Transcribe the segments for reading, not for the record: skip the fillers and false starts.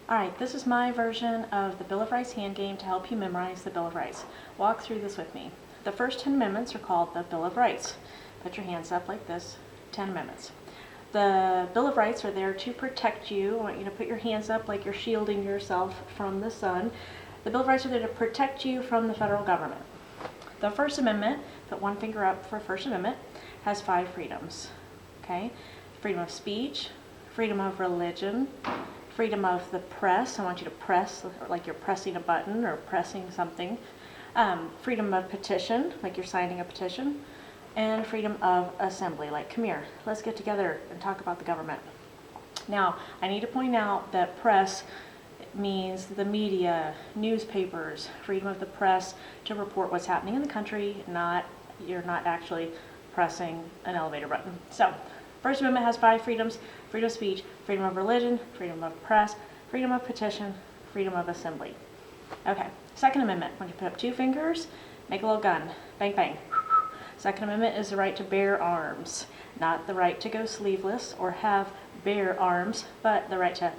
Alright, this is my version of the Bill of Rights hand game to help you memorize the Bill of Rights. Walk through this with me. The first 10 amendments are called the Bill of Rights. Put your hands up like this, 10 amendments. The Bill of Rights are there to protect you. I want you to put your hands up like you're shielding yourself from the sun. The Bill of Rights are there to protect you from the federal government. The First Amendment, put one finger up for First Amendment, has 5 freedoms. Okay? Freedom of speech, freedom of religion, freedom of the press. I want you to press like you're pressing a button or pressing something. Freedom of petition, like you're signing a petition. And freedom of assembly, like come here, let's get together and talk about the government. Now, I need to point out that press means the media, newspapers, freedom of the press to report what's happening in the country, you're not actually pressing an elevator button. So, First Amendment has 5 freedoms: freedom of speech, freedom of religion, freedom of press, freedom of petition, freedom of assembly. Okay, Second Amendment, when you put up 2 fingers, make a little gun, bang, bang. Second Amendment is the right to bear arms, not the right to go sleeveless or have bare arms, but the right to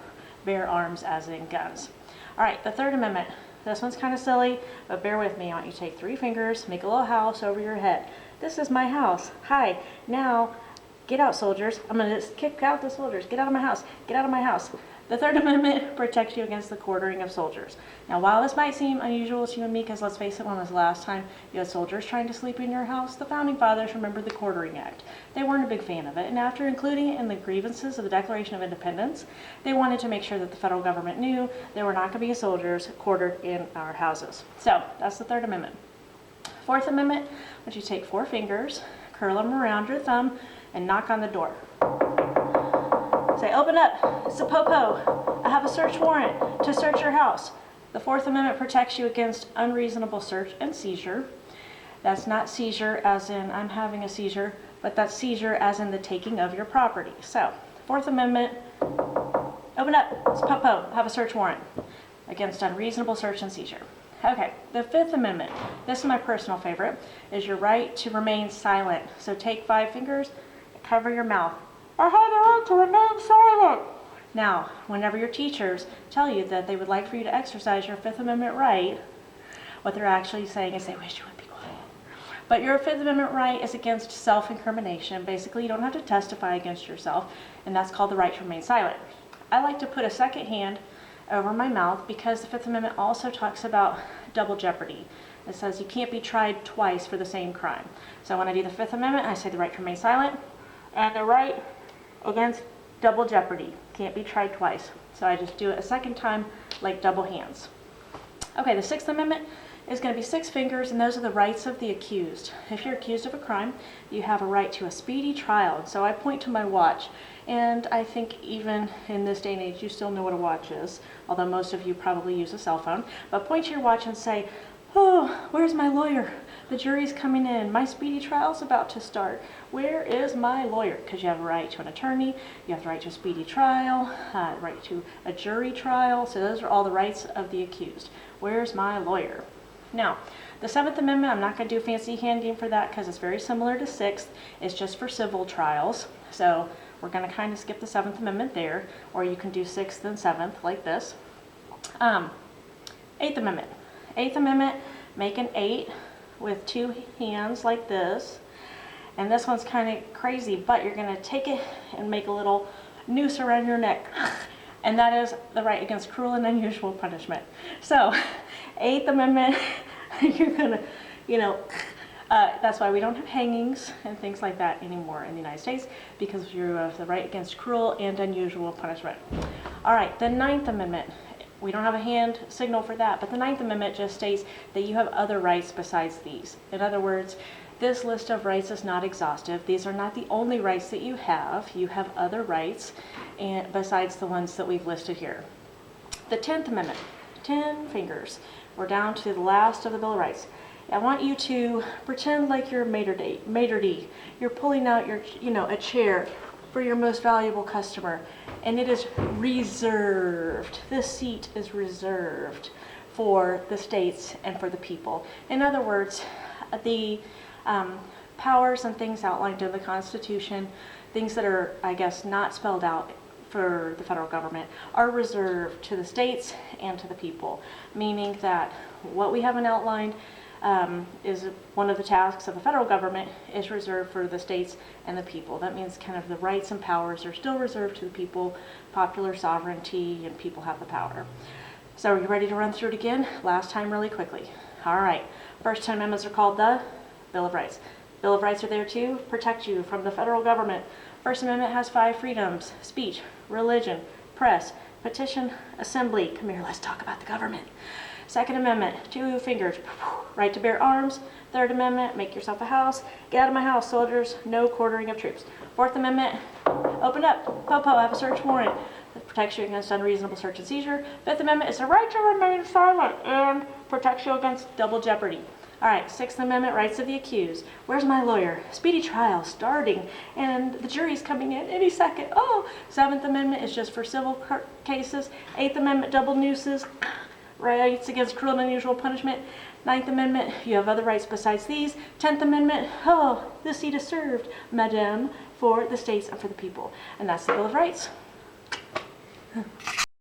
bear arms as in guns. All right, the Third Amendment. This one's kind of silly, but bear with me. I want you to take 3 fingers, make a little house over your head. This is my house. Hi, now get out, soldiers. I'm going to just kick out the soldiers. Get out of my house. Get out of my house. The Third Amendment protects you against the quartering of soldiers. Now, while this might seem unusual to you and me, because let's face it, when was the last time you had soldiers trying to sleep in your house? The Founding Fathers remembered the Quartering Act. They weren't a big fan of it, and after including it in the grievances of the Declaration of Independence, they wanted to make sure that the federal government knew there were not going to be soldiers quartered in our houses. So, that's the Third Amendment. Fourth Amendment, which you take 4 fingers, curl them around your thumb, and knock on the door. Say, open up, it's a po-po. I have a search warrant to search your house. The Fourth Amendment protects you against unreasonable search and seizure. That's not seizure as in I'm having a seizure, but that's seizure as in the taking of your property. So, Fourth Amendment, open up, it's po-po, I have a search warrant against unreasonable search and seizure. Okay, the Fifth Amendment, this is my personal favorite, is your right to remain silent. So take 5 fingers, cover your mouth. I have the right to remain silent. Now, whenever your teachers tell you that they would like for you to exercise your Fifth Amendment right, what they're actually saying is they wish you would be quiet. But your Fifth Amendment right is against self-incrimination. Basically, you don't have to testify against yourself, and that's called the right to remain silent. I like to put a second hand over my mouth because the Fifth Amendment also talks about double jeopardy. It says you can't be tried twice for the same crime. So when I do the Fifth Amendment, I say the right to remain silent, and the right against double jeopardy. Can't be tried twice. So I just do it a second time like double hands. Okay, the Sixth Amendment is going to be 6 fingers, and those are the rights of the accused. If you're accused of a crime, you have a right to a speedy trial. So I point to my watch, and I think even in this day and age, you still know what a watch is, although most of you probably use a cell phone. But point to your watch and say, oh, where's my lawyer? The jury's coming in. My speedy trial's about to start. Where is my lawyer? Because you have a right to an attorney, you have the right to a speedy trial, right to a jury trial. So those are all the rights of the accused. Where's my lawyer? Now, the Seventh Amendment, I'm not going to do a fancy hand game for that because it's very similar to Sixth. It's just for civil trials. So we're going to kind of skip the Seventh Amendment there, or you can do Sixth and Seventh like this. Eighth Amendment. Eighth Amendment, make an 8 with 2 hands like this. And this one's kind of crazy, but you're going to take it and make a little noose around your neck. And that is the right against cruel and unusual punishment. So, Eighth Amendment, you're going to, that's why we don't have hangings and things like that anymore in the United States, because you have the right against cruel and unusual punishment. All right, the Ninth Amendment. We don't have a hand signal for that, but the Ninth Amendment just states that you have other rights besides these. In other words, this list of rights is not exhaustive. These are not the only rights that you have. You have other rights and besides the ones that we've listed here. The 10th Amendment, 10 fingers. We're down to the last of the Bill of Rights. I want you to pretend like you're maitre d'. You're pulling out your, a chair for your most valuable customer, and it is reserved. This seat is reserved for the states and for the people. In other words, the powers and things outlined in the Constitution, things that are, I guess, not spelled out for the federal government are reserved to the states and to the people, meaning that what we haven't outlined is one of the tasks of the federal government is reserved for the states and the people. That means kind of the rights and powers are still reserved to the people, popular sovereignty, and people have the power. So are you ready to run through it again? Last time really quickly. All right. First 10 amendments are called the Bill of Rights. Bill of Rights are there to protect you from the federal government. First Amendment has 5 freedoms: speech, religion, press, petition, assembly. Come here, let's talk about the government. Second Amendment, 2 fingers, right to bear arms. Third Amendment, make yourself a house. Get out of my house, soldiers, no quartering of troops. Fourth Amendment, open up, po-po, have a search warrant. That protects you against unreasonable search and seizure. Fifth Amendment is the right to remain silent and protects you against double jeopardy. All right, Sixth Amendment, rights of the accused. Where's my lawyer? Speedy trial starting, and the jury's coming in any second. Oh, Seventh Amendment is just for civil cases. Eighth Amendment, double nooses, rights against cruel and unusual punishment. Ninth Amendment, you have other rights besides these. 10th Amendment, oh, the seat is served, madame, for the states and for the people. And that's the Bill of Rights.